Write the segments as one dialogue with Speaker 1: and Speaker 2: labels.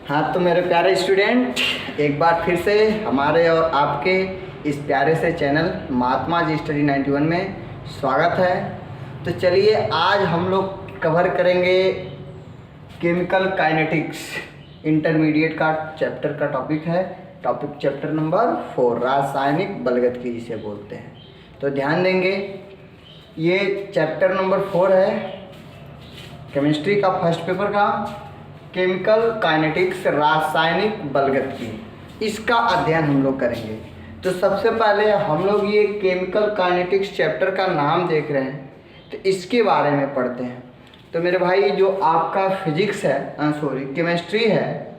Speaker 1: हाँ तो मेरे प्यारे स्टूडेंट, एक बार फिर से हमारे और आपके इस प्यारे से चैनल महात्मा जी स्टडी 91 में स्वागत है। तो चलिए आज हम लोग कवर करेंगे केमिकल काइनेटिक्स इंटरमीडिएट का चैप्टर का टॉपिक है। टॉपिक चैप्टर नंबर 4 रासायनिक बलगतकी जिसे बोलते हैं। तो ध्यान देंगे, ये चैप्टर नंबर 4 है केमिस्ट्री का फर्स्ट पेपर का, केमिकल काइनेटिक्स रासायनिक बलगतकी। इसका अध्ययन हम लोग करेंगे। तो सबसे पहले हम लोग ये केमिकल काइनेटिक्स चैप्टर का नाम देख रहे हैं, तो इसके बारे में पढ़ते हैं। तो मेरे भाई जो आपका फिजिक्स है केमिस्ट्री है,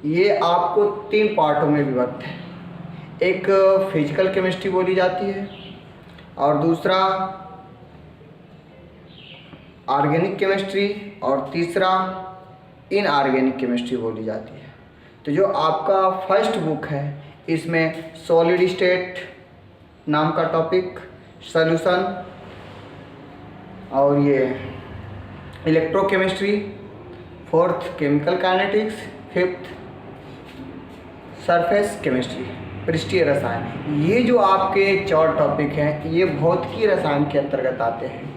Speaker 1: ये आपको 3 पार्टों में विभक्त है। एक फिजिकल केमिस्ट्री बोली जाती है और दूसरा ऑर्गेनिक केमिस्ट्री और तीसरा इनऑर्गेनिक केमिस्ट्री बोली जाती है। तो जो आपका फर्स्ट बुक है, इसमें सॉलिड स्टेट नाम का टॉपिक, सॉल्यूशन, और ये electrochemistry, fourth chemical kinetics, fifth surface chemistry पृष्ठीय रसायन। ये जो आपके 4 टॉपिक हैं ये भौतिकी रसायन के अंतर्गत आते हैं।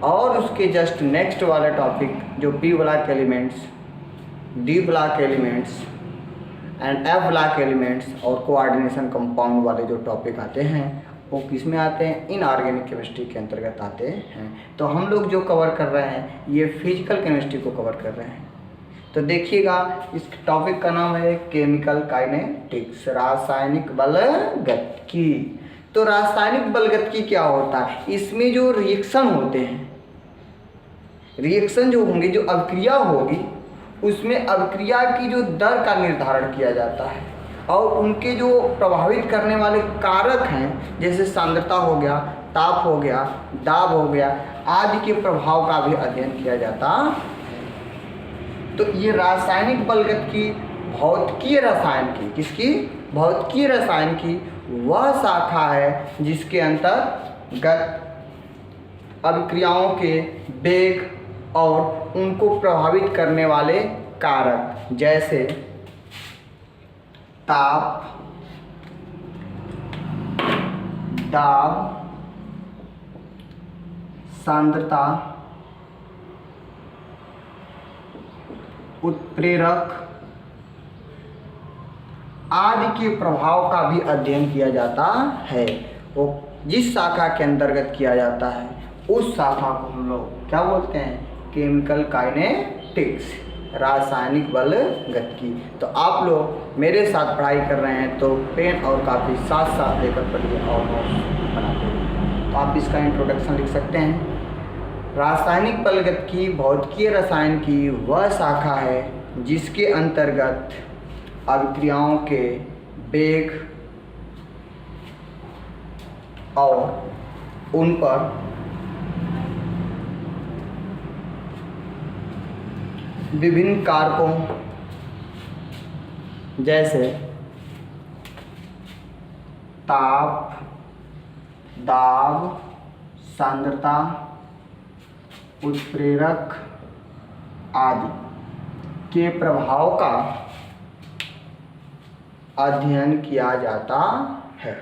Speaker 1: और उसके जस्ट नेक्स्ट वाला टॉपिक जो P block elements, D block elements and F block elements और कोऑर्डिनेशन कंपाउंड वाले जो टॉपिक आते हैं वो किस में आते हैं? इनऑर्गेनिक केमिस्ट्री के अंतर्गत आते हैं। तो हम लोग जो कवर कर रहे हैं ये फिजिकल केमिस्ट्री को कवर कर रहे हैं। तो देखिएगा, इस टॉपिक का नाम है केमिकल काइनेटिक्स रासायनिक बलगतकी। तो रासायनिक बलगतकी क्या होता है? इसमें जो रिएक्शन होते हैं, रिएक्शन जो होंगे, जो अभिक्रिया होगी, उसमें अभिक्रिया की जो दर का निर्धारण किया जाता है और उनके जो प्रभावित करने वाले कारक हैं, जैसे सांद्रता हो गया, ताप हो गया, दाब हो गया, आदि के प्रभाव का भी अध्ययन किया जाता है। तो ये रासायनिक बलगतकी भौतिकीय रसायन की, किसकी? भौतिकीय रसायन की वह शाखा है जिसके अंतर्गत अभिक्रियाओं के वेग और उनको प्रभावित करने वाले कारक जैसे ताप, दाब, सांद्रता, उत्प्रेरक आदि के प्रभाव का भी अध्ययन किया जाता है। वो जिस शाखा के अंतर्गत किया जाता है उस शाखा को हम लोग क्या बोलते हैं? केमिकल काइनेटिक्स रासायनिक बलगतकी। तो आप लोग मेरे साथ पढ़ाई कर रहे हैं तो पेन और कापी साथ साथ लेकर पढ़िए और नोट्स बनाते हैं। तो आप इसका इंट्रोडक्शन लिख सकते हैं। रासायनिक बलगतकी भौतिकीय रसायन की वह शाखा है जिसके अंतर्गत अभिक्रियाओं के वेग और उन पर विभिन्न कारकों जैसे ताप, दाब, सांद्रता, उत्प्रेरक आदि के प्रभाव का अध्ययन किया जाता है।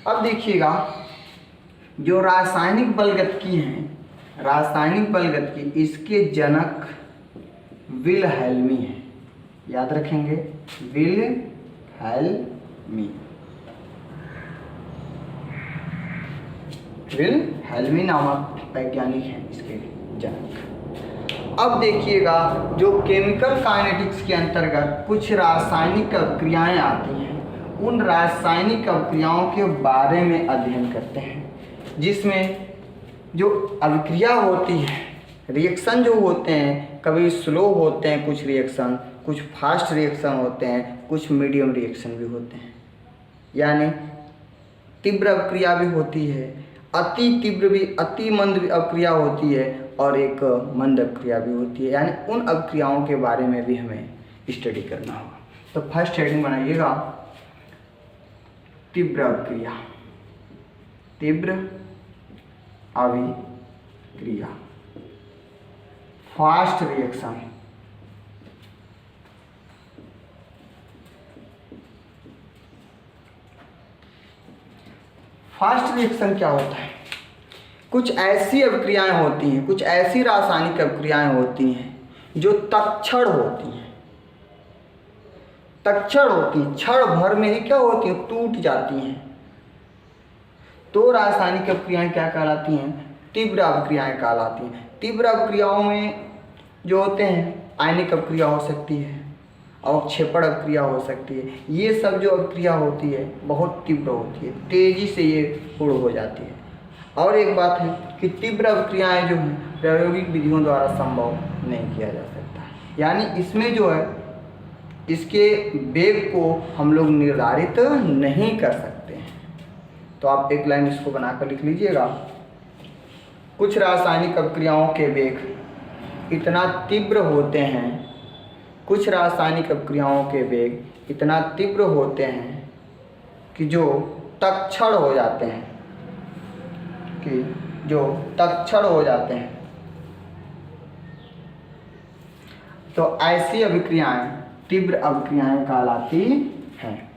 Speaker 1: अब देखिएगा, जो रासायनिक बलगतकी है, रासायनिक बलगतकी, इसके जनक विल्हेल्मी है। याद रखेंगे, विल्हेल्मी। विल्हेल्मी नामक वैज्ञानिक हैं इसके जनक। अब देखिएगा, जो केमिकल काइनेटिक्स के अंतर्गत कुछ रासायनिक अभिक्रियाएं आती हैं, उन रासायनिक अभिक्रियाओं के बारे में अध्ययन करते हैं, जिसमें जो अभिक्रिया होती है, रिएक्शन जो होते हैं, कभी स्लो होते हैं कुछ रिएक्शन, कुछ फास्ट रिएक्शन होते हैं, कुछ मीडियम रिएक्शन भी होते हैं। यानी तीव्र अभिक्रिया भी होती है, अति तीव्र भी, अति मंद अभिक्रिया होती है और एक मंद अभिक्रिया भी होती है। यानी उन अभिक्रियाओं के बारे में भी हमें स्टडी करना होगा। तो फर्स्ट हेडिंग बनाइएगा, तीव्र अभिक्रिया, तीव्र अभिक्रिया, फास्ट रिएक्शन, फास्ट रिएक्शन क्या होता है? कुछ ऐसी अभिक्रियाएं होती हैं, कुछ ऐसी रासायनिक अभिक्रियाएं होती हैं जो तत्क्षण होती हैं, तत्क्षण होती हैं, क्षण भर में ही क्या होती हैं, टूट जाती हैं। तो रासायनिक अभिक्रियाएं क्या कहलाती हैं? तीव्र अभिक्रियाएं कहलाती हैं। तीव्र अभिक्रियाओं में जो होते हैं आयनिक अभिक्रिया हो सकती है, अवक्षेपण अभिक्रिया हो सकती है। ये सब जो अभिक्रिया होती है बहुत तीव्र होती है, तेजी से ये पूर्ण हो जाती है। और एक बात है कि तीव्र अभिक्रियाएं जो हैं प्रायोगिक विधियों द्वारा संभव नहीं किया जा सकता, यानी इसमें जो है इसके वेग को हम लोग निर्धारित नहीं कर सकते हैं। तो आप एक लाइन इसको बनाकर लिख लीजिएगा। कुछ रासायनिक अभिक्रियाओं के वेग इतना तीव्र होते हैं, कुछ रासायनिक अभिक्रियाओं के वेग इतना तीव्र होते हैं कि जो तत्क्षण हो जाते हैं, तो ऐसी अभिक्रियाएं तीव्र अभिक्रियाएं कहलाती हैं।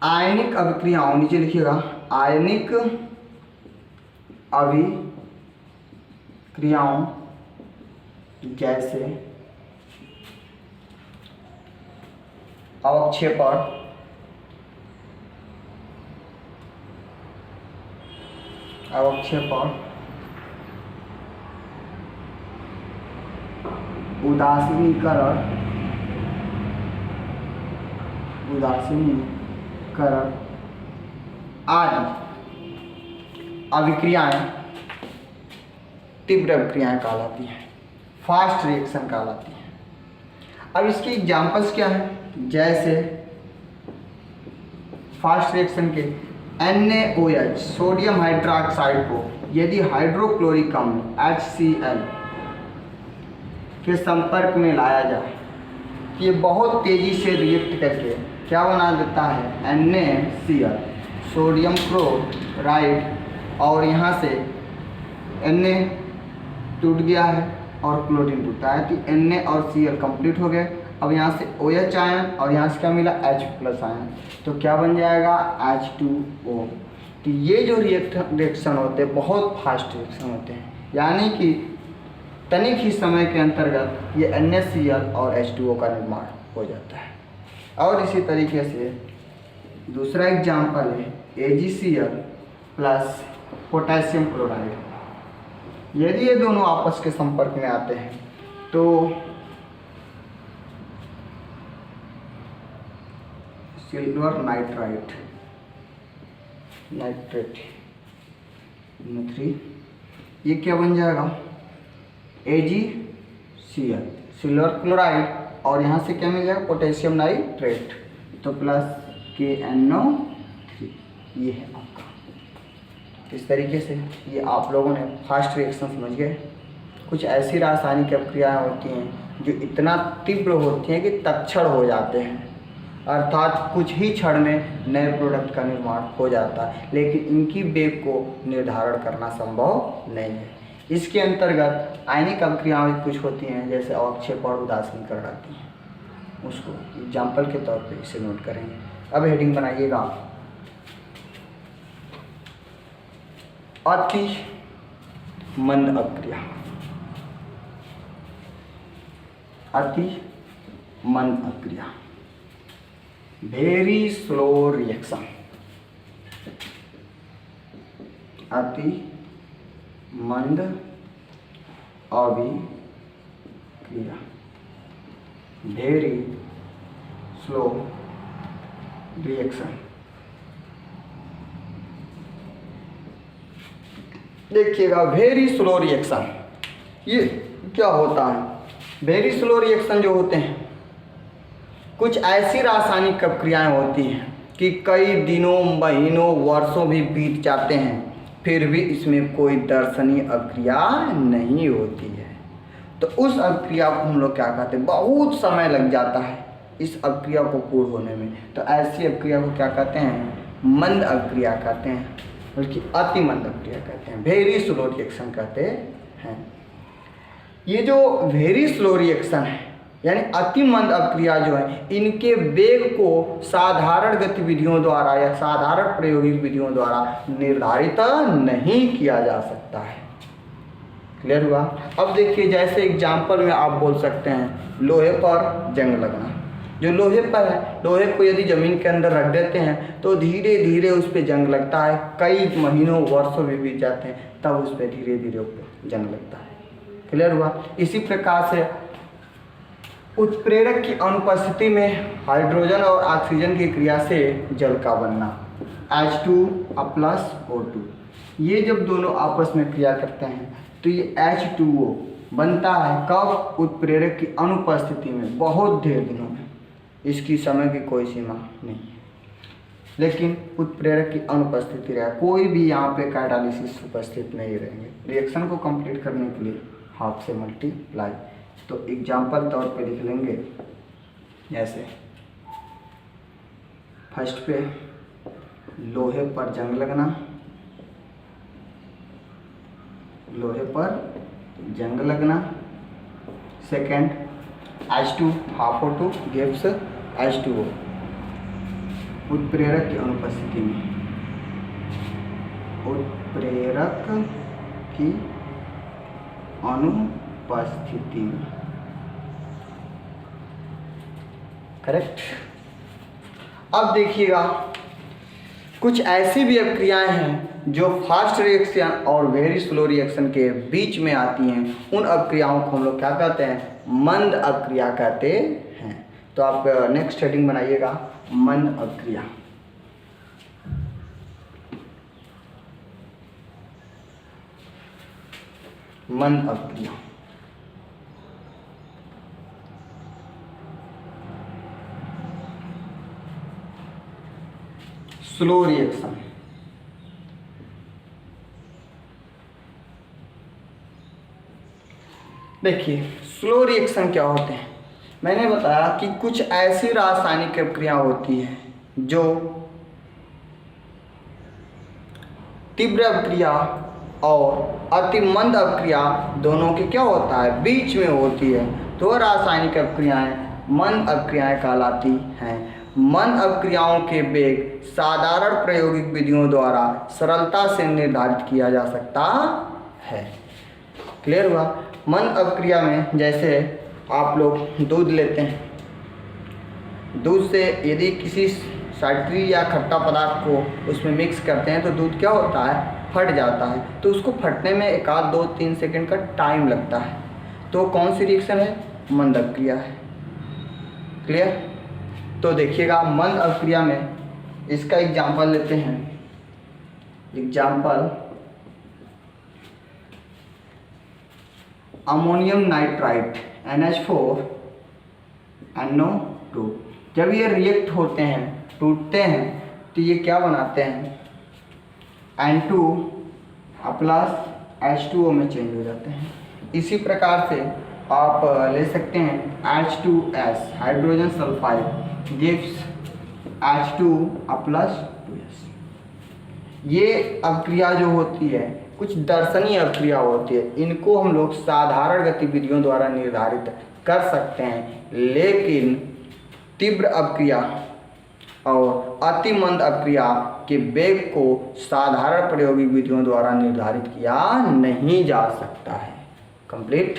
Speaker 1: आयनिक अभिक्रियाओं, नीचे लिखिएगा, आयनिक अभिक्रियाओं जैसे अवक्षेपण, उदासीनीकरण आदि अभिक्रियाएं तीव्र अभिक्रियाएं कहलाती हैं, फास्ट रिएक्शन कहलाती हैं। अब इसके एग्जाम्पल्स क्या हैं? जैसे फास्ट रिएक्शन के NaOH सोडियम हाइड्रोक्साइड को यदि हाइड्रोक्लोरिक अम्ल HCl के संपर्क में लाया जाए, ये बहुत तेजी से रिएक्ट करके क्या बना देता है? NaCl, सोडियम क्लोराइड, और यहाँ से Na टूट गया है और क्लोरीन टूटा है, तो Na और Cl कंप्लीट हो गए। अब यहाँ से OH आयन और यहाँ से क्या मिला? H+ आयन, तो क्या बन जाएगा? H2O। तो ये जो रिएक्शन होते हैं बहुत फास्ट रिएक्शन होते हैं, यानी कि तनिक ही समय के अंतर्गत ये NaCl और H2O का निर्माण हो जाता है। और इसी तरीके से दूसरा एग्जाम्पल है AgCl प्लस पोटेशियम क्लोराइड। यदि ये दोनों आपस के संपर्क में आते हैं तो सिल्वर नाइट्रेट NO3, ये क्या बन जाएगा? AgCl, सिल्वर क्लोराइड, और यहाँ से क्या मिल जाएगा? पोटेशियम नाइट्रेट, तो प्लस KNO3, ये है आपका। इस तरीके से ये आप लोगों ने फास्ट रिएक्शन समझ गए। कुछ ऐसी रासायनिक अभिक्रियाएं होती हैं जो इतना तीव्र होती हैं कि तत्क्षण हो जाते हैं, अर्थात कुछ ही क्षण में नए प्रोडक्ट का निर्माण हो जाता है, लेकिन इनकी वेग को निर्धारण करना संभव नहीं है। इसके अंतर्गत आयनिक अभिक्रियाएं कुछ होती हैं जैसे अवक्षेपण और उदासीनीकरण आती हैं, उसको एग्जाम्पल के तौर पे इसे नोट करेंगे। अब हेडिंग बनाइएगा, अति मंद अभिक्रिया। अति मंद अभिक्रिया, वेरी स्लो रिएक्शन। अति मंद अभिक्रिया, वेरी स्लो रिएक्शन। देखिएगा, वेरी स्लो रिएक्शन ये क्या होता है? वेरी स्लो रिएक्शन जो होते हैं, कुछ ऐसी रासायनिक अभिक्रियाएं होती हैं कि कई दिनों, महीनों, वर्षों भी बीत जाते हैं, फिर भी इसमें कोई दर्शनीय अभिक्रिया नहीं होती है। तो उस अभिक्रिया को हम लोग क्या कहते हैं? बहुत समय लग जाता है इस अभिक्रिया को पूर्ण होने में, तो ऐसी अभिक्रिया को क्या कहते हैं? मंद अभिक्रिया कहते हैं, बल्कि अति मंद अभिक्रिया कहते हैं, वेरी स्लो रिएक्शन कहते हैं। ये जो वेरी स्लो रिएक्शन है यानी अति मंद अपक्रिया जो है, इनके वेग को साधारण गतिविधियों द्वारा या साधारण प्रायोगिक विधियों द्वारा निर्धारित नहीं किया जा सकता है। क्लियर हुआ? अब देखिए, जैसे एग्जाम्पल में आप बोल सकते हैं लोहे पर जंग लगना। जो लोहे पर है, लोहे को यदि ज़मीन के अंदर रख देते हैं तो धीरे धीरे उस पर जंग लगता है, कई महीनों वर्षों भी बीत जाते हैं, तब उस पर धीरे धीरे जंग लगता है। क्लियर हुआ? इसी प्रकार से उत्प्रेरक की अनुपस्थिति में हाइड्रोजन और ऑक्सीजन की क्रिया से जल का बनना, H2O+O2, ये जब दोनों आपस में क्रिया करते हैं तो ये H2O बनता है। कब? उत्प्रेरक की अनुपस्थिति में, बहुत ढेर दिनों में। इसकी समय की कोई सीमा नहीं है, लेकिन उत्प्रेरक की अनुपस्थिति रहे, कोई भी यहाँ पे कैटालिसिस उपस्थित नहीं रहेंगे। रिएक्शन को कंप्लीट करने के लिए हाफ से मल्टीप्लाई, तो एग्जाम्पल तौर पे लिख लेंगे। जैसे फर्स्ट पे लोहे पर जंग लगना, लोहे पर जंग लगना। Second H2 half O2 gives H2O, उत्प्रेरक की अनुपस्थिति में, उत्प्रेरक की अनुपस्थिति में। करेक्ट? अब देखिएगा, कुछ ऐसी भी अपक्रियाएं हैं जो फास्ट रिएक्शन और वेरी स्लो रिएक्शन के बीच में आती हैं। उन अपक्रियाओं को हम लोग क्या कहते हैं? मंद अपक्रिया कहते हैं। तो आप नेक्स्ट हेडिंग बनाइएगा, मंद अपक्रिया। मंद अपक्रिया। स्लो रिएक्शन, देखिए स्लो रिएक्शन क्या होते हैं। मैंने बताया कि कुछ ऐसी रासायनिक अपक्रिया होती है जो तीव्र अपक्रिया और अति मंद अपक्रिया दोनों के क्या होता है? बीच में होती है। तो रासायनिक अपक्रियाएं मंद अपक्रियाएं कहलाती हैं। मंद अपक्रियाओं के वेग साधारण प्रायोगिक विधियों द्वारा सरलता से निर्धारित किया जा सकता है। क्लियर हुआ? मंद अपक्रिया में जैसे आप लोग दूध लेते हैं, दूध से यदि किसी साइट्री या खट्टा पदार्थ को उसमें मिक्स करते हैं तो दूध क्या होता है? फट जाता है। तो उसको फटने में 1 2 3 सेकंड का टाइम लगता है। तो कौन सी रिएक्शन है? मंद अपक्रिया है। क्लियर? तो देखिएगा, मंद अपक्रिया में इसका एग्जाम्पल लेते हैं। Example ammonium nitrite NH4NO2। जब ये रिएक्ट होते हैं, टूटते हैं, तो ये क्या बनाते हैं? N2+ H2O में चेंज हो जाते हैं। इसी प्रकार से आप ले सकते हैं H2S, hydrogen sulphide gives H2+2S। ये अपक्रिया जो होती है कुछ दर्शनीय अपक्रिया होती है। इनको हम लोग साधारण गतिविधियों द्वारा निर्धारित कर सकते हैं, लेकिन तीव्र अपक्रिया और अति मंद अपक्रिया के वेग को साधारण प्रायोगिक विधियों द्वारा निर्धारित किया नहीं जा सकता है। कंप्लीट?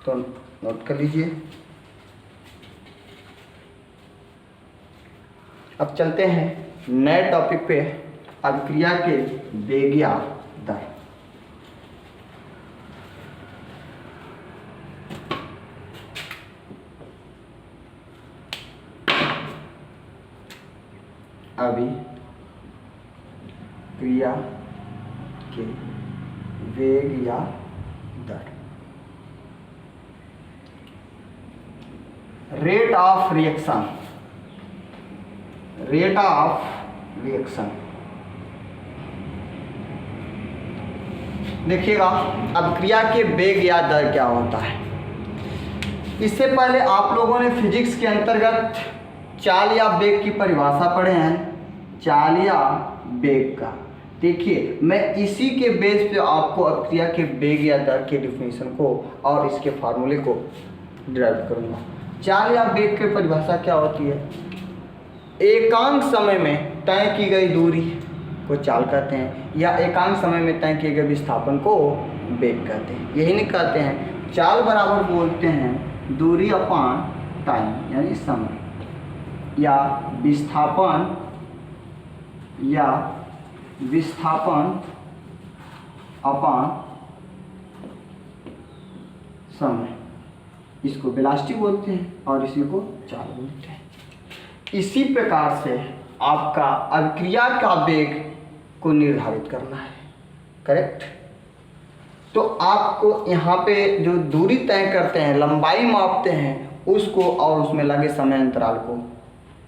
Speaker 1: तो नोट कर लीजिए। अब चलते हैं नए टॉपिक पे, अपक्रिया के वेग या दर। अभिक्रिया के वेग या दर। Rate of reaction, rate of reaction. देखिएगा, अपक्रिया के वेग या दर क्या होता है। इससे पहले आप लोगों ने फिजिक्स के अंतर्गत चाल या वेग की परिभाषा पढ़े हैं, चाल या वेग का। देखिए मैं इसी के बेस पे आपको अभिक्रिया के वेग या दर के डिफिनेशन को और इसके फार्मूले को डिराइव करूँगा। चाल या वेग की परिभाषा क्या होती है? एकांक समय में तय की गई दूरी को चाल कहते हैं, या एकांक समय में तय किए गए विस्थापन को वेग कहते हैं। यही नहीं कहते हैं, चाल बराबर बोलते हैं दूरी अपान टाइम यानी समय, या विस्थापन अपान समय, इसको वेलोसिटी बोलते हैं और इसी को चाल बोलते हैं। इसी प्रकार से आपका अभिक्रिया का वेग को निर्धारित करना है, करेक्ट। तो आपको यहाँ पे जो दूरी तय करते हैं, लंबाई मापते हैं, उसको और उसमें लगे समय अंतराल को,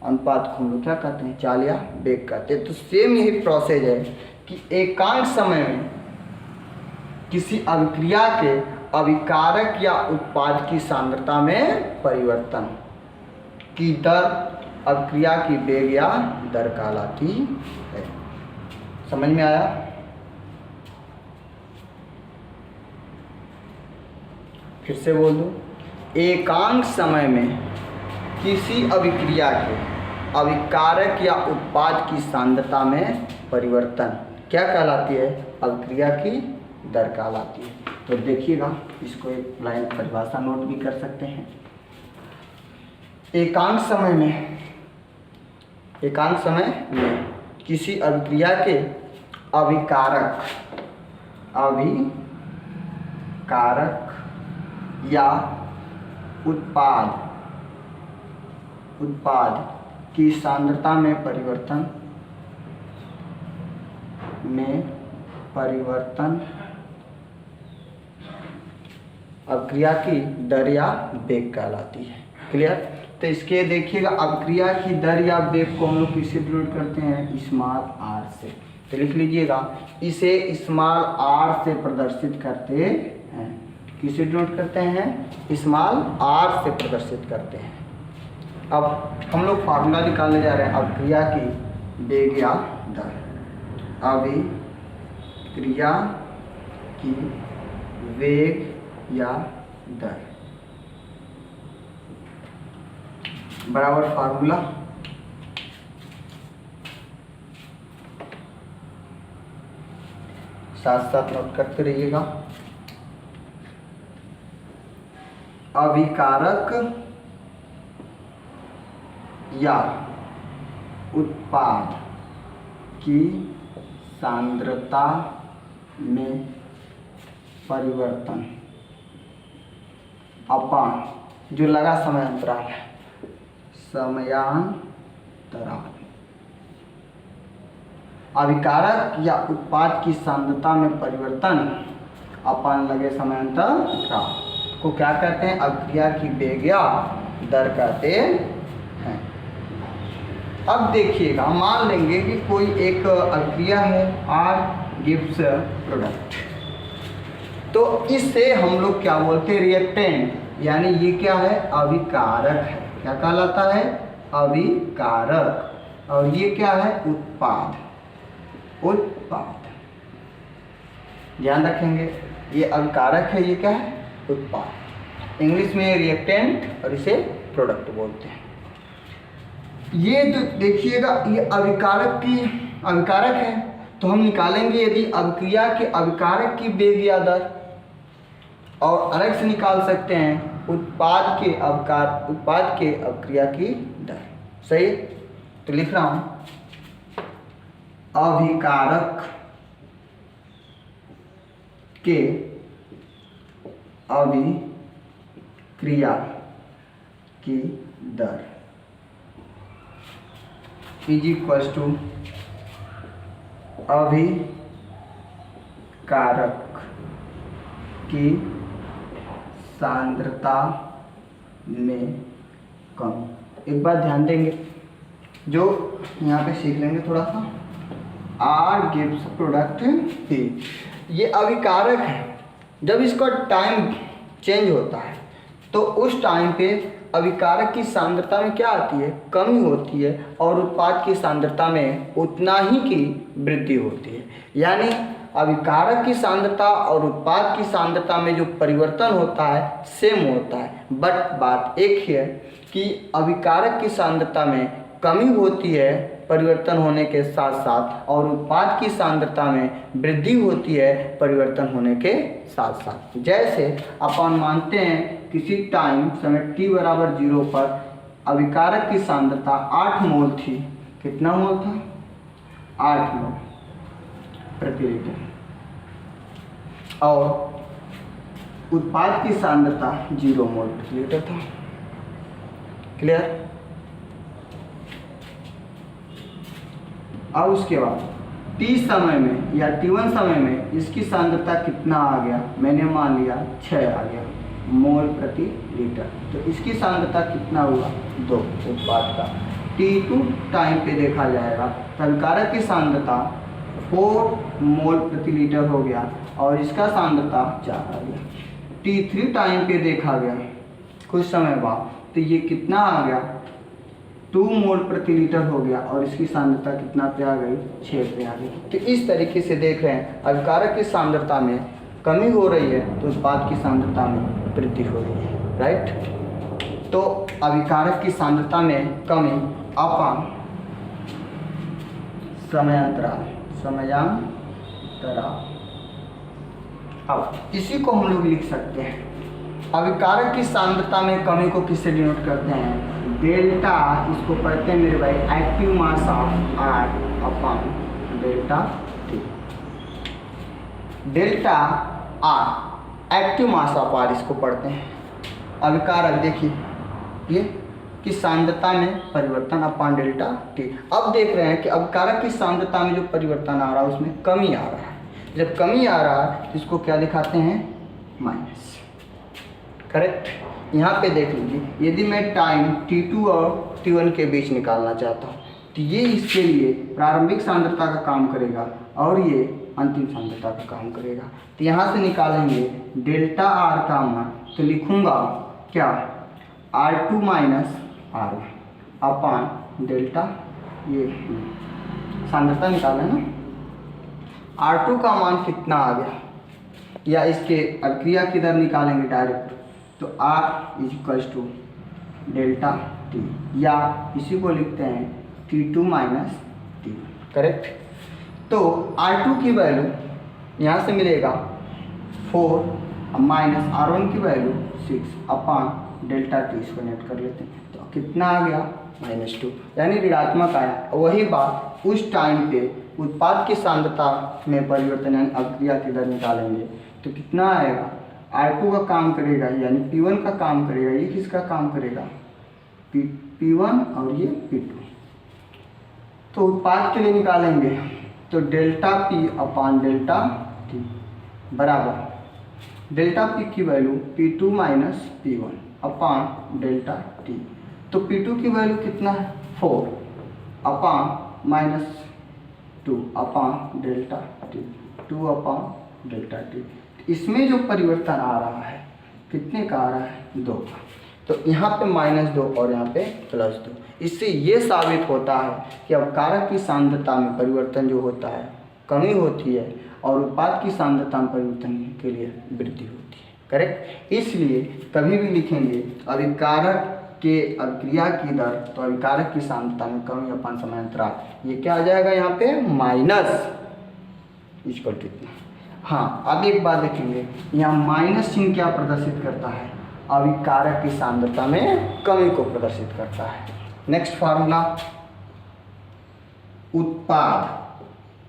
Speaker 1: अनुपात को हम लोग क्या कहते हैं? चाल या वेग कहते हैं। तो सेम यही प्रोसेस है कि एकांक समय में किसी अभिक्रिया के अभिकारक या उत्पाद की सांद्रता में परिवर्तन की दर अभिक्रिया की वेग या दर कहलाती है। समझ में आया? फिर से बोल दूं, एकांक समय में किसी अभिक्रिया के अभिकारक या उत्पाद की सांद्रता में परिवर्तन क्या कहलाती है? अभिक्रिया की दर कहलाती है। तो देखिएगा, इसको एक लाइन परिभाषा नोट भी कर सकते हैं। एकांक समय में किसी अभिक्रिया के अभिकारक या उत्पाद की सांद्रता में परिवर्तन अभिक्रिया की दर या वेग कहलाती है। क्लियर? तो इसके देखिएगा, अभिक्रिया की दर या वेग को हम लोग किससे डिनोट करते हैं? स्मॉल आर से। तो लिख लीजिएगा, इसे स्मॉल आर से प्रदर्शित करते हैं। किसे डिनोट करते हैं? स्मॉल आर से प्रदर्शित करते हैं। अब हम लोग फार्मूला निकालने जा रहे हैं अभिक्रिया की वेग या दर। अभिक्रिया की वेग या दर बराबर फार्मूला साथ साथ नोट करते रहिएगा। अभिकारक या उत्पाद की सांद्रता में परिवर्तन अपान जो लगा समय अंतराल है, समयांतराल। अभिकारक या उत्पाद की सांद्रता में परिवर्तन अपान लगे समयांतराल को क्या कहते हैं? अभिक्रिया की वेग या दर कहते हैं। अब देखिएगा, मान लेंगे कि कोई एक अभिक्रिया है, R गिव्स प्रोडक्ट, तो इससे हम लोग क्या बोलते हैं? रिएक्टेंट, यानी ये क्या है? अभिकारक है। क्या कहलाता है? अभिकारक। और ये क्या है? उत्पाद। ध्यान रखेंगे, ये अभिकारक है, ये क्या है? उत्पाद। इंग्लिश में रिएक्टेंट और इसे प्रोडक्ट बोलते हैं। ये जो देखिएगा, ये अभिकारक है, तो हम निकालेंगे यदि अभिक्रिया के अभिकारक की वेग या दर, और अलग से निकाल सकते हैं उत्पाद के अभिक्रिया की दर। सही? तो लिख रहा हूं, अभिकारक के अभिक्रिया की दर इज इक्वल टू अभिकारक की सांद्रता में कमी। एक बात ध्यान देंगे, जो यहाँ पे सीख लेंगे थोड़ा सा, R गिव्स प्रोडक्ट P, ये अभिकारक है। जब इसका टाइम चेंज होता है तो उस टाइम पे अभिकारक की सांद्रता में क्या आती है, कमी होती है, और उत्पाद की सांद्रता में उतना ही की वृद्धि होती है। यानी अभिकारक की सांद्रता और उत्पाद की सांद्रता में जो परिवर्तन होता है सेम होता है, बट बात एक ही है कि अभिकारक की सांद्रता में कमी होती है परिवर्तन होने के साथ साथ, और उत्पाद की सांद्रता में वृद्धि होती है परिवर्तन होने के साथ साथ। जैसे अपन मानते हैं किसी टाइम समय t बराबर 0 पर अभिकारक की सांद्रता 8 मोल थी। कितना मोल था? 8 मोल प्रति लीटर, और उत्पाद की सांद्रता 0 मोल प्रति लीटर था। क्लियर? अब उसके बाद t समय में या t1 समय में इसकी सांद्रता कितना आ गया, मैंने मान लिया 6 आ गया मोल प्रति लीटर। तो इसकी सांद्रता कितना हुआ, 2 उत्पाद का। t2 टाइम पे देखा जाएगा तो अभिकारक की सांद्रता 4 मोल प्रति लीटर हो गया, और इसका सांद्रता 4 आ गया। t3 टाइम पे देखा गया कुछ समय बाद, तो ये कितना आ गया, 2 मोल प्रति लीटर हो गया, और इसकी सांद्रता कितना पे आ गई, 6 पे आ गई। तो इस तरीके से देख रहे हैं अभिकारक की सांद्रता में कमी हो रही है तो उत्पाद की सांद्रता में वृद्धि हो रही है। राइट? तो अभिकारक की सांद्रता में कमी अपन समयांतराल अब इसी को हम लोग लिख सकते हैं। अभिकारक की सांद्रता में कमी को किससे डिनोट करते हैं, डेल्टा, इसको पढ़ते हैं मेरे भाई, active mass of R upon delta T. Delta R active mass of R इसको पढ़ते हैं। अभिकारक देखिए ये कि सांद्रता में परिवर्तन अपॉन डेल्टा टी। अब देख रहे हैं कि अभिकारक की सांद्रता में जो परिवर्तन आ रहा है उसमें कमी आ रहा है। जब कमी आ रहा है तो इसको क्या दिखाते हैं, माइनस। करेक्ट? यहाँ पे देख लीजिए, यदि मैं टाइम t2 और t1 के बीच निकालना चाहता हूँ तो ये इसके लिए प्रारंभिक सांद्रता का काम करेगा और ये अंतिम सांद्रता का काम करेगा। तो यहाँ से निकालेंगे डेल्टा आर का मान, तो लिखूँगा क्या, R2 माइनस R1 अपान डेल्टा, ये सांद्रता निकालें ना, R2 का मान कितना आ गया, या इसके अभिक्रिया की दर निकालेंगे डायरेक्ट, तो R is equals to delta T, या इसी को लिखते हैं T2 माइनस T1। करेक्ट? तो R2 की वैल्यू यहाँ से मिलेगा 4 माइनस R1 की वैल्यू 6 अपान डेल्टा टी, इसको नेट कर लेते हैं, तो कितना आ गया, -2, यानी ऋणात्मक आया। वही बात उस टाइम पे उत्पाद की सांद्रता में परिवर्तन यानी अभिक्रिया की दर निकालेंगे तो कितना आएगा, R2 का काम करेगा यानी P1 का काम करेगा, ये किसका काम करेगा, P1 और ये P2। तो उत्पाद के लिए निकालेंगे तो डेल्टा P अपान डेल्टा T बराबर डेल्टा P की वैल्यू P2 माइनस P1 अपान डेल्टा T। तो P2 की वैल्यू कितना है, 4 अपान -2 अपान डेल्टा T, 2 अपान डेल्टा T। इसमें जो परिवर्तन आ रहा है कितने का आ रहा है, 2 का। तो यहाँ पे -2 और यहाँ पे +2। इससे ये साबित होता है कि अभिकारक की सांद्रता में परिवर्तन जो होता है कमी होती है और उत्पाद की सांद्रता में परिवर्तन के लिए वृद्धि होती है। करेक्ट? इसलिए कभी भी लिखेंगे अभिकारक के अभिक्रिया की दर, तो अभिकारक की सांद्रता में कमी अपन समयांतराल, ये क्या आ जाएगा यहाँ पे, माइनस इक्वल टू इतना। हाँ, अब एक बात देखेंगे, यहाँ माइनस चिन्ह क्या प्रदर्शित करता है, अभिकारक की सांद्रता में कमी को प्रदर्शित करता है। नेक्स्ट फार्मूला,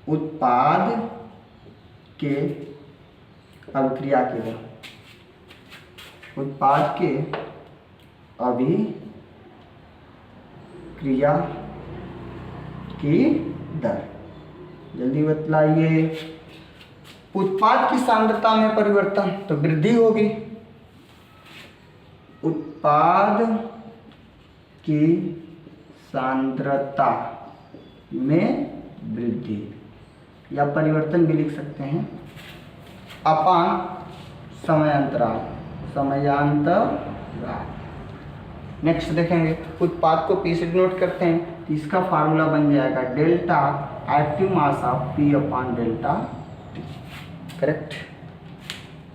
Speaker 1: उत्पाद के अभिक्रिया की दर, उत्पाद के अभिक्रिया की दर, जल्दी बतलाइए। उत्पाद की सांद्रता में परिवर्तन तो वृद्धि होगी, उत्पाद की सांद्रता में वृद्धि या परिवर्तन भी लिख सकते हैं, अपान समयांतराल नेक्स्ट देखेंगे उत्पाद को पी से डिनोट करते हैं, तो इसका फार्मूला बन जाएगा delta active mass of P upon delta T. Correct.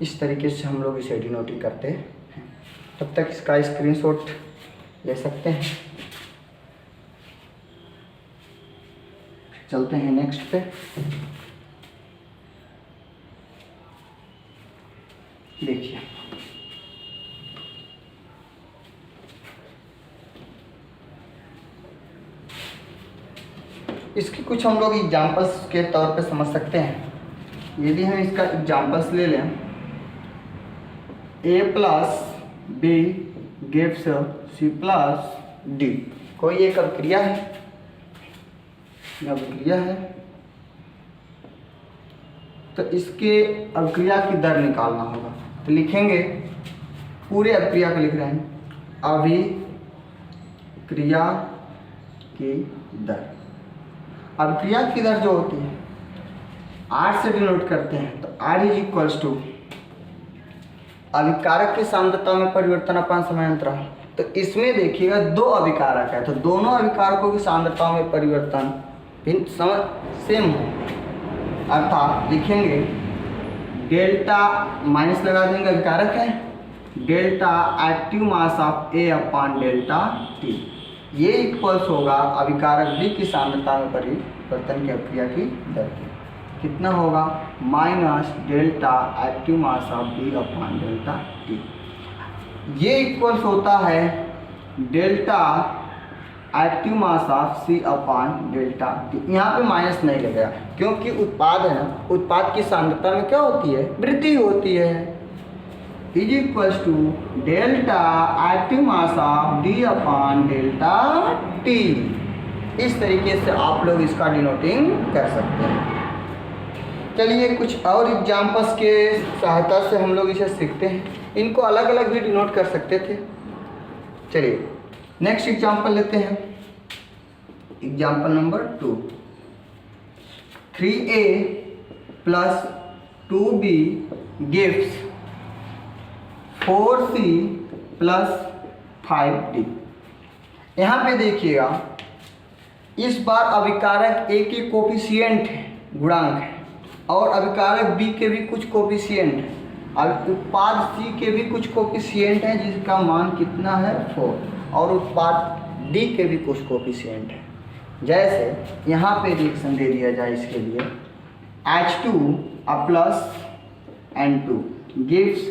Speaker 1: इस तरीके से हम लोग इसे डिनोटिंग करते हैं। तब तक इसका स्क्रीनशॉट ले सकते हैं। चलते हैं नेक्स्ट पे। देखिए इसकी कुछ हम लोग एग्जाम्पल्स के तौर पे समझ सकते हैं। यदि हम इसका एग्जाम्पल्स ले लें, a plus B gives C plus D, कोई एक अभिक्रिया है, अभिक्रिया है, तो इसके अभिक्रिया की दर निकालना होगा। तो लिखेंगे, पूरे अभिक्रिया को लिख रहे हैं, अभिक्रिया की दर। अभिक्रिया की दर जो होती है R से डिनोट करते हैं, तो R इज इक्वल्स टू अभिकारक की सांद्रता में परिवर्तन अपॉन समयांतराल। तो इसमें देखिएगा दो अभिकारक है, तो दोनों अभिकारकों की सांद्रता में परिवर्तन सेम हो, अर्थात लिखेंगे डेल्टा, माइनस लगा देंगे, अभिकारक है, delta active mass of A upon delta T, ये इक्वल्स होगा अभिकारक बी की सांद्रता में परिवर्तन की अभिक्रिया की दर की। कितना होगा? Minus delta active mass of B upon delta T. ये इक्वल्स होता है delta active mass of C upon delta T. यहाँ पे माइनस नहीं लगेगा क्योंकि उत्पाद है ना, उत्पाद की सांद्रता में क्या होती है? वृद्धि होती है। Is equals to delta active mass of D upon delta T. इस तरीके से आप लोग इसका डिनोटिंग कर सकते हैं। चलिए कुछ और एग्जाम्पल्स के सहायता से हम लोग इसे सीखते हैं। इनको अलग अलग भी डिनोट कर सकते थे। चलिए नेक्स्ट एग्जाम्पल लेते हैं। Example number 2, 3a plus 2b gives 4c plus 5d। यहाँ पे देखिएगा, इस बार अभिकारक a के कोफिशिएंट है, गुणांक है, और अभिकारक b के भी कुछ कोफिशिएंट है, और उत्पाद c के भी कुछ कोफिशिएंट हैं जिसका मान कितना है? 4, और उत्पाद d के भी कुछ कोफिशिएंट है। जैसे यहाँ पे रिएक्शन दे दिया जाए, इसके लिए H2 plus N2 gives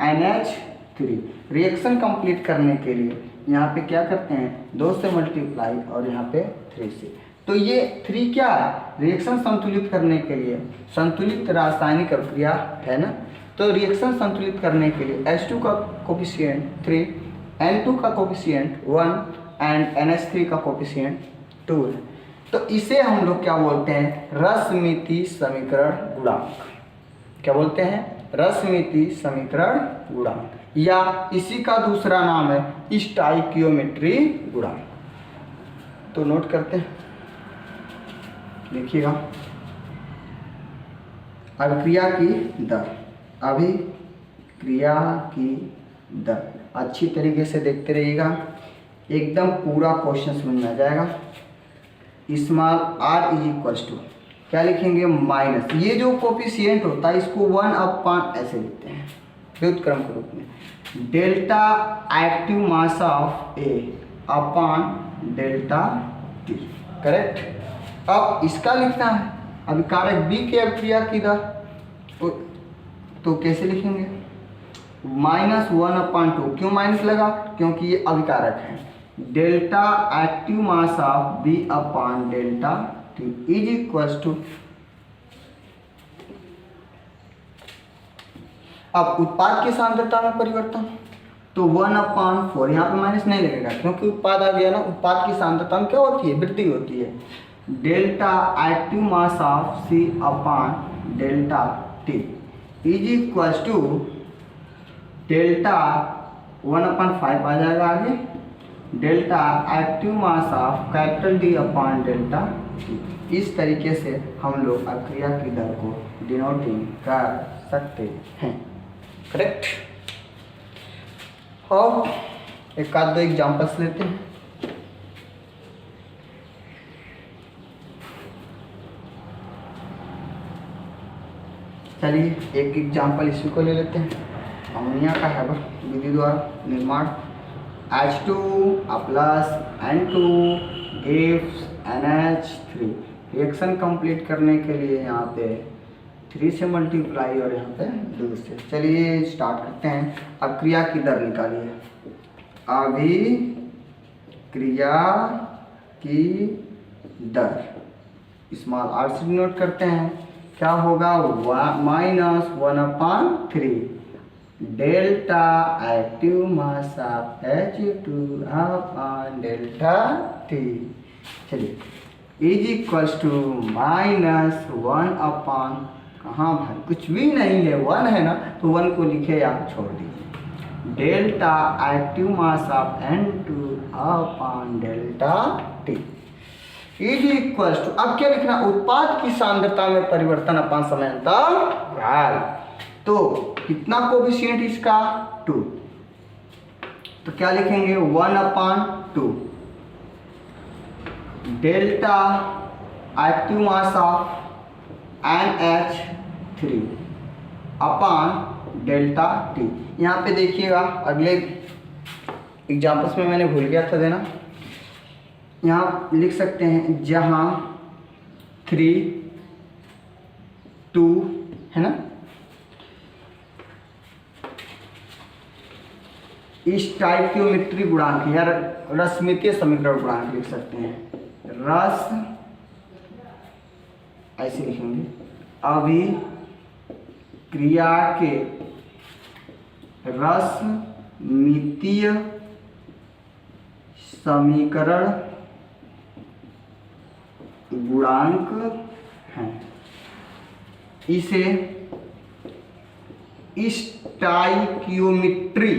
Speaker 1: NH3। Reaction complete करने के लिए यहाँ पे क्या करते हैं? 2 से मल्टीप्लाई और यहाँ पे 3 से। तो ये 3 क्या है? रिएक्शन संतुलित करने के लिए, संतुलित रासायनिक अभिक्रिया है ना, तो रिएक्शन संतुलित करने के लिए H2 का कोफिशिएंट 3, N2 का कोफिशिएंट 1 एंड NH3 का कोफिशिएंट 2 है। तो इसे हम लोग क्या बोलते हैं? रसमिति समीकरण गुणांक। क्या बोलते हैं? रसमिति समीकरण गुणांक, या इसी का दूसरा नाम है स्टाइकियोमेट्री गुणांक। तो नोट करते हैं, देखिएगा, अभिक्रिया की दर, अभिक्रिया की दर अच्छी तरीके से देखते रहिएगा, एकदम पूरा क्वेश्चन समझ में आ जाएगा। Small r is equals to क्या लिखेंगे? माइनस, ये जो कोफिशिएंट होता है इसको 1 अपॉन ऐसे लिखते हैं व्युत्क्रम के रूप में, delta active mass of A upon delta T. Correct. अब इसका लिखना है अभिकारक बी की अभिक्रिया की दर, तो कैसे लिखेंगे? Minus 1 upon 2। क्यों माइनस लगा? क्योंकि ये अभिकारक है। Delta active mass of B upon delta T is equals to, अब उत्पाद की सांद्रता में परिवर्तन, तो 1 अपॉन 4, यहाँ पे माइनस नहीं लगेगा क्योंकि उत्पाद आ गया ना। उत्पाद की सांद्रता में क्या होती है? वृद्धि होती है। Delta active mass of C upon delta T is equals to delta 1 upon 5 आ जाएगा आगे, delta active mass of capital D upon delta T. इस तरीके से हम लोग अभिक्रिया की दर को डिनोटिंग कर सकते हैं। करेक्ट। और एक आध दो एग्जाम्पल्स लेते हैं। चलिए एक एग्जाम्पल इसी को ले लेते हैं। अमोनिया का हैबर विधि द्वारा निर्माण H2 plus N2 gives NH3। Reaction complete करने के लिए यहाँ पे 3 से मल्टीप्लाई और यहाँ पे 2 से। चलिए स्टार्ट करते हैं। अब क्रिया की दर निकालिए। अभी क्रिया की दर स्मॉल r से डिनोट करते हैं। क्या होगा? -1/3 delta active mass of H2 upon delta T। चलिए इज इक्वल्स टू -1 अपॉन, कहाँ भाई कुछ भी नहीं है, 1 है ना, तो 1 को लिखे या छोड़ दीजिए। Delta active mass of N2 upon delta T is equals to, अब क्या लिखना? उत्पाद की सांद्रता में परिवर्तन अपॉन समयांतर। तो कितना कोफिशिएंट इसका? 2। तो क्या लिखेंगे? 1/2 delta active mass of NH3 upon delta T। यहाँ पे देखिएगा, अगले एग्जाम्पल्स में मैंने भूल गया था देना, यहाँ लिख सकते हैं जहाँ 3, 2 है ना, स्टाइकियोमेट्री गुणांक या रसमितीय समीकरण गुणांक लिख सकते हैं। रस ऐसे लिखेंगे, अभिक्रिया के रसमितीय समीकरण गुणांक हैं। इसे स्टाइकियोमेट्री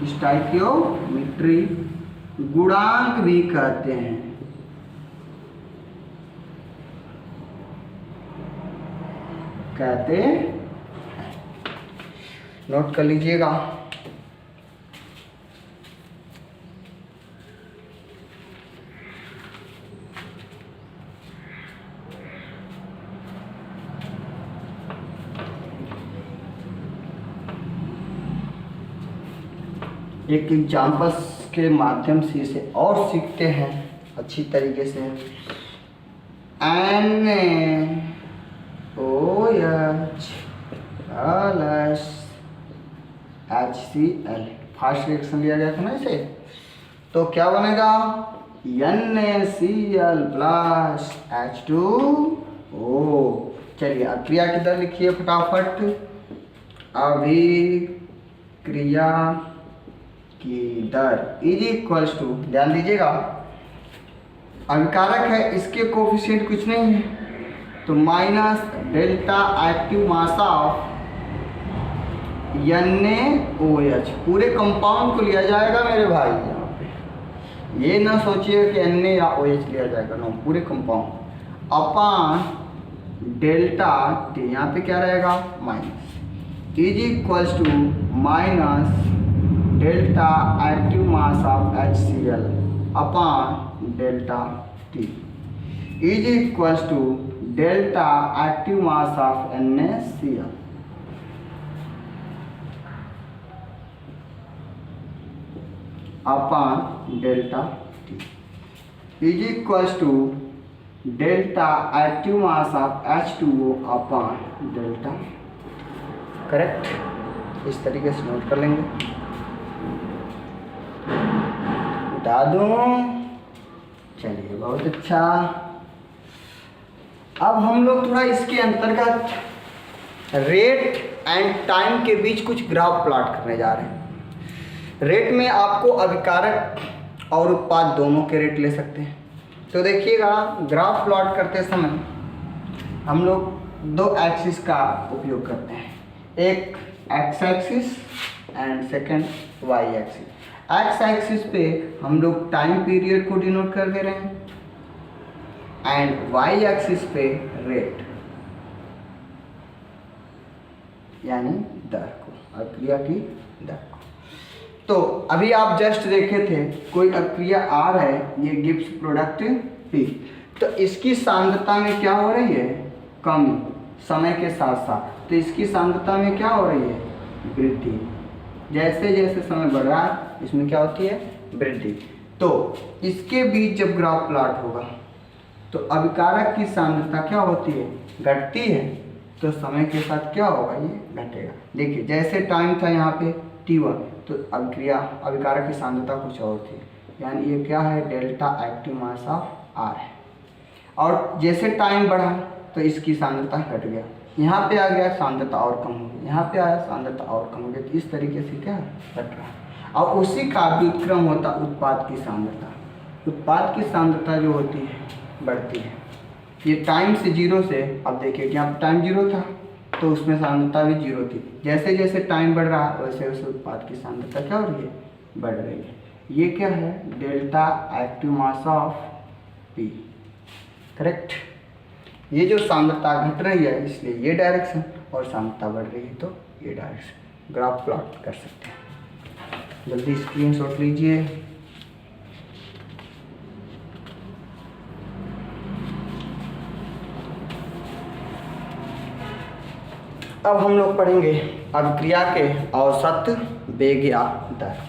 Speaker 1: स्टाइकियोमेट्री गुणांक भी कहते हैं। नोट कर लीजिएगा। एक एग्जाम्पल्स के माध्यम से इसे और सीखते हैं अच्छी तरीके से। NaOH plus HCl fast reaction लिया गया था ना इसे, तो क्या बनेगा? NaCl plus H2O। चलिए अब क्रिया की दर लिखिए फटाफट। अभिक्रिया की दर इज इक्वल्स टू, ध्यान दीजिएगा अभिकारक है, इसके कोफिशिएंट कुछ नहीं है, तो minus delta active mass of NaOH। पूरे कंपाउंड को लिया जाएगा मेरे भाई, यहाँ पे ये ना सोचिए कि Na या OH लिया जाएगा, नो, पूरे कंपाउंड अपॉन डेल्टा T। यहाँ पे क्या रहेगा? Minus is equals to minus delta active mass of HCl upon delta T is equals to delta active mass of NaCl upon delta T is equals to delta active mass of H2O upon delta. Correct, इस तरीके से note कर लेंगे। बता दूं, चलिए बहुत अच्छा। अब हम लोग थोड़ा इसके अंतर्गत रेट एंड टाइम के बीच कुछ ग्राफ प्लॉट करने जा रहे हैं। रेट में आपको अभिकारक और उत्पाद दोनों के रेट ले सकते हैं। तो देखिएगा, ग्राफ प्लॉट करते समय हम लोग 2 एक्सिस का उपयोग करते हैं, एक X axis and second Y axis. X axis पे हम लोग टाइम पीरियड को डिनोट कर दे रहे हैं एंड वाई एक्सिस पे रेट। यानी दर को, अभिक्रिया की दर को। तो अभी आप जस्ट देखे थे कोई अभिक्रिया आर है, ये गिव्स प्रोडक्ट पी, तो इसकी सांद्रता में क्या हो रही है, कमी समय के साथ साथ, तो इसकी सांद्रता में क्या हो रही है, वृद्धि। जैसे जैसे समय बढ़ रहा है इसमें क्या होती है, वृद्धि। तो इसके बीच जब ग्राफ प्लॉट होगा तो अभिकारक की सांद्रता क्या होती है, घटती है, तो समय के साथ क्या होगा, ये घटेगा। देखिए जैसे टाइम था यहाँ पे T1, तो अभिकारक की सांद्रता कुछ और थी, यानी ये क्या है, delta active mass of R है। और जैसे टाइम बढ़ा तो इसकी सांद्रता घट गया, यहाँ पे आ गया सांद्रता और कम हो गई, यहाँ पे आया सांद्रता और कम हो गई, तो इस तरीके से क्या घट रहा है। और उसी का व्युत्क्रम होता उत्पाद की सांद्रता। उत्पाद की सांद्रता जो होती है बढ़ती है। ये टाइम से जीरो से, अब देखिए कि यहाँ टाइम जीरो था तो उसमें सांद्रता भी जीरो थी, जैसे जैसे टाइम बढ़ रहा है वैसे वैसे उत्पाद की सांद्रता क्या हो रही है, बढ़ रही है। ये क्या है, delta active mass of P, correct. ये जो सांद्रता घट रही है इसलिए ये डायरेक्शन, और सांद्रता बढ़ रही है तो ये डायरेक्शन। ग्राफ प्लॉट कर सकते हैं, जल्दी स्क्रीनशॉट लीजिए। अब हम लोग पढ़ेंगे अभिक्रिया के औसत वेग या दर।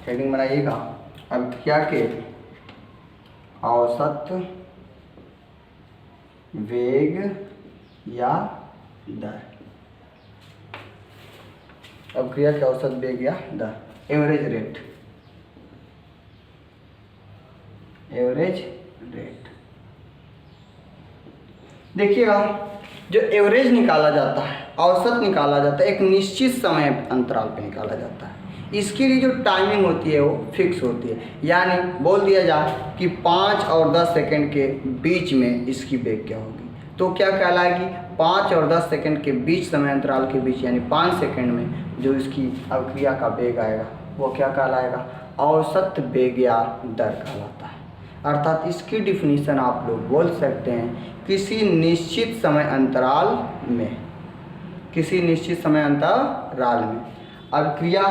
Speaker 1: हेडिंग बनाइएगा, अभिक्रिया के औसत वेग या दर। अभिक्रिया के औसत वेग या दर, एवरेज रेट, एवरेज रेट। देखिएगा जो एवरेज निकाला जाता है, औसत निकाला जाता है, एक निश्चित समय अंतराल पे निकाला जाता है। इसके लिए जो टाइमिंग होती है वो फिक्स होती है, यानी बोल दिया जाए कि 5 और 10 सेकंड के बीच में इसकी वेग क्या होगी, तो क्या कहलाएगी, 5 और 10 सेकंड के बीच समय अंतराल के बीच, यानी 5 सेकंड में जो इसकी अभिक्रिया का वेग आएगा वो क्या कहलाएगा, औसत वेग या दर कहलाता है। अर्थात इसकी डिफिनीशन आप लोग बोल सकते हैं, किसी निश्चित समय अंतराल में, किसी निश्चित समय अंतराल में अभिक्रिया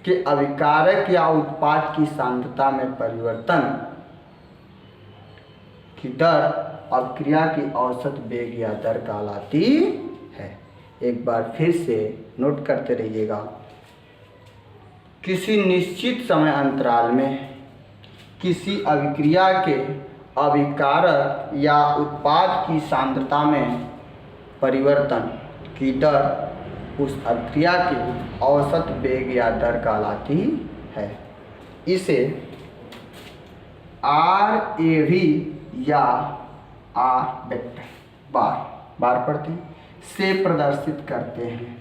Speaker 1: के अभिकारक या उत्पाद की सांद्रता में परिवर्तन की दर अभिक्रिया की औसत वेग या दर कहलाती है। एक बार फिर से नोट करते रहिएगा, किसी निश्चित समय अंतराल में किसी अभिक्रिया के अभिकारक या उत्पाद की सांद्रता में परिवर्तन की दर उस अभिक्रिया की औसत वेग या दर कहलाती है। इसे RAV या R वेक्टर बार पढ़ते हैं से प्रदर्शित करते हैं।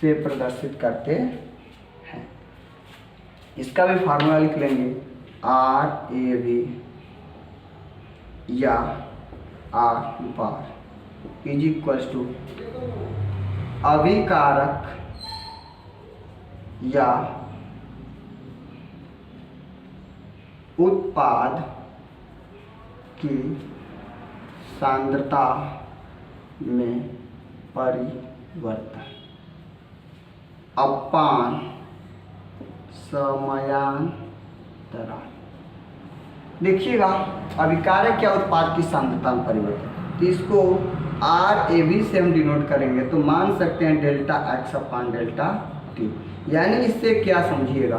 Speaker 1: से प्रदर्शित करते हैं। इसका भी फार्मूला लिख लेंगे, RAV या R bar is equals to अभिकारक या उत्पाद की सांद्रता में परिवर्तन अपान समयांतराल। देखिएगा अभिकारक या उत्पाद की सांद्रता में परिवर्तन, तो इसको RAV से हम डिनोट करेंगे, तो मान सकते हैं डेल्टा एक्स अपान डेल्टा टी। यानी इससे क्या समझिएगा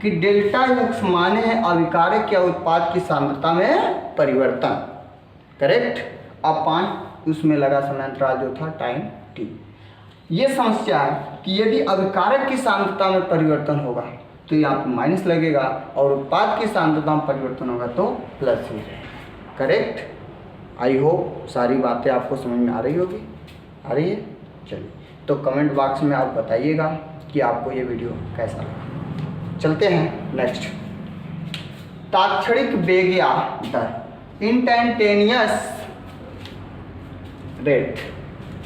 Speaker 1: कि डेल्टा एक्स माने है अभिकारक या उत्पाद की सांद्रता में परिवर्तन, करेक्ट, अपान उसमें लगा समयांतराल जो था टाइम टी। ये समस्या है कि यदि अभिकारक की सांद्रता में परिवर्तन होगा तो यहाँ पर माइनस लगेगा और उत्पाद की सांद्रता में परिवर्तन होगा तो प्लस ही रहेगा, करेक्ट। आई होप सारी बातें आपको समझ में आ रही होगी, आ रही है। चलिए तो कमेंट बॉक्स में आप बताइएगा कि आपको ये वीडियो कैसा लगा। चलते हैं नेक्स्ट, तात्क्षणिक वेग या दर, इंस्टैंटेनियस रेट।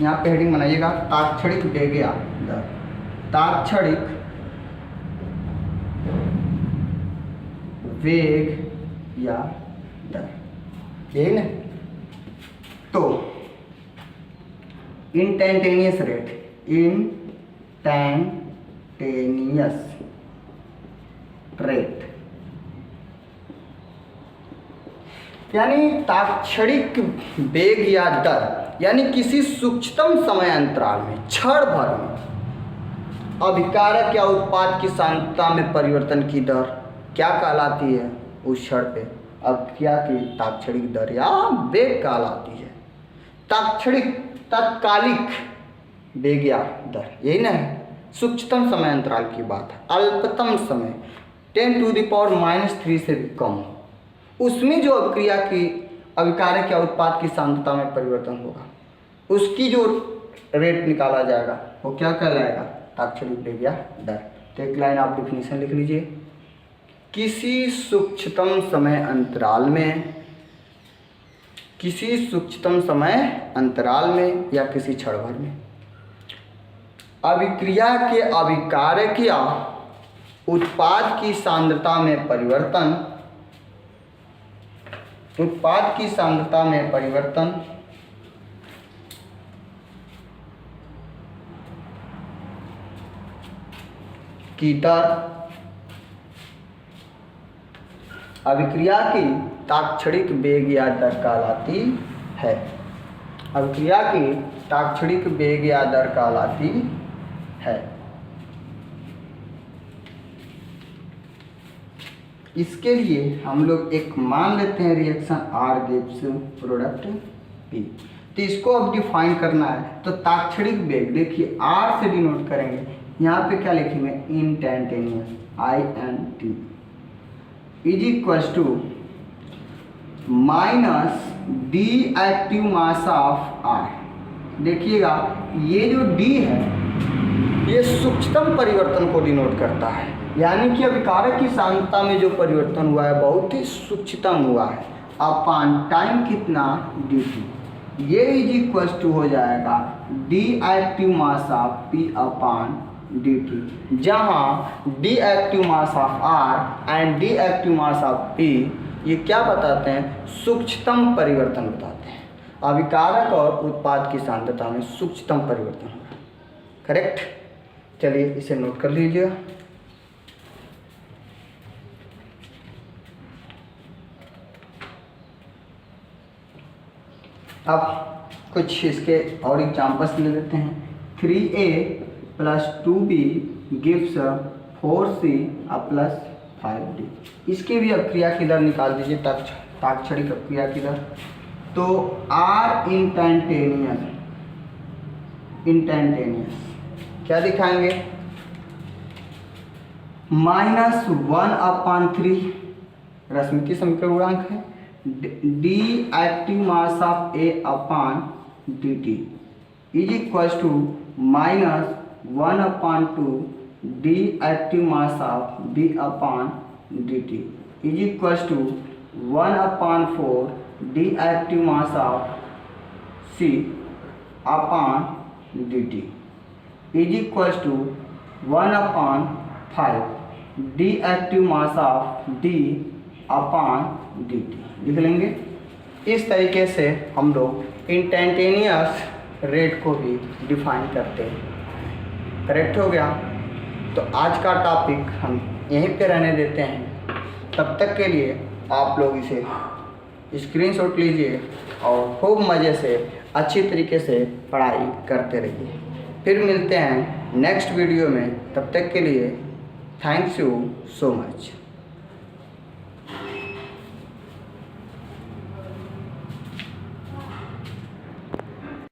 Speaker 1: यहाँ पे हेडिंग बनाइएगा ताक्षणिक वेग या दर, ताक्षणिक वेग या दर, यही ना। तो इंस्टैंटेनियस रेट, इंस्टैंटेनियस रेट यानी ताक्षणिक वेग या दर, यानी किसी सूक्ष्मतम समय अंतराल में क्षण भर में अभिकारक या उत्पाद की सांद्रता में परिवर्तन की दर क्या कहलाती है? उस क्षण पे अभिक्रिया की ताक्षणिक दर या वेग कहलाती है। ताक्षणिक तात्कालिक वेग या दर, यही ना है। सूक्ष्मतम समय अंतराल की बात है। अल्पतम समय 10⁻³ से भी कम हो, उसमें जो अभिक्रिया की अभिकारक या उत्पाद की सांद्रता में परिवर्तन होगा, उसकी जो रेट निकाला जाएगा वो क्या कहलाएगा? ताक्षणिक वेग या दर। तो एक लाइन आप डिफिनीशन लिख लीजिए, किसी सूक्ष्मतम समय अंतराल में, किसी सूक्ष्मतम समय अंतराल में या किसी क्षण भर में अभिक्रिया के अभिकारक या उत्पाद की सांद्रता में परिवर्तन, उत्पाद की सांद्रता में परिवर्तन की दर अभिक्रिया की ताक्षणिक वेग या दर कहलाती है। अभिक्रिया की ताक्षणिक वेग या दर कहलाती है। इसके लिए हम लोग एक मान लेते हैं reaction R gives product P। तो इसको अब डिफाइन करना है, तो ताक्षणिक वेग देखिए R से डिनोट करेंगे। यहाँ पे क्या लिखेंगे? Instantaneous INT is equals to minus D active mass of R। देखिएगा ये जो D है ये सूक्ष्मतम परिवर्तन को डिनोट करता है, यानी कि अभिकारक की सांद्रता में जो परिवर्तन हुआ है बहुत ही सूक्ष्मतम हुआ है। अपॉन टाइम कितना? dt। ये इज इक्वल्स टू हो जाएगा D active mass of P upon dt, जहाँ D active mass of R and D active mass of P ये क्या बताते हैं? सूक्ष्मतम परिवर्तन बताते हैं। अभिकारक और उत्पाद की सांद्रता में सूक्ष्मतम परिवर्तन होगा। करेक्ट। चलिए इसे नोट कर लीजिए। अब कुछ इसके और एग्जाम्पल्स ले लेते हैं। 3A + 2B gives 4C + 5D। इसके भी अभिक्रिया की दर निकाल दीजिए, ताक्षणिक अभिक्रिया की दर। तो R इंस्टैंटेनियस क्या दिखाएंगे? -1/3 रश्मिकी समीकरण गुणांक है। D active mass of A upon dt is equals to -1/2 D active mass of B upon dt is equals to 1/4 D active mass of C upon dt is equals to 1/5 D active mass of D upon dt लिख लेंगे। इस तरीके से हम लोग instantaneous rate को भी define करते हैं। करेक्ट हो गया। तो आज का टॉपिक हम यहीं पे रहने देते हैं। तब तक के लिए आप लोग इसे स्क्रीनशॉट लीजिए और खूब मज़े से अच्छी तरीके से पढ़ाई करते रहिए। फिर मिलते हैं नेक्स्ट वीडियो में। तब तक के लिए थैंक्स यू सो मच।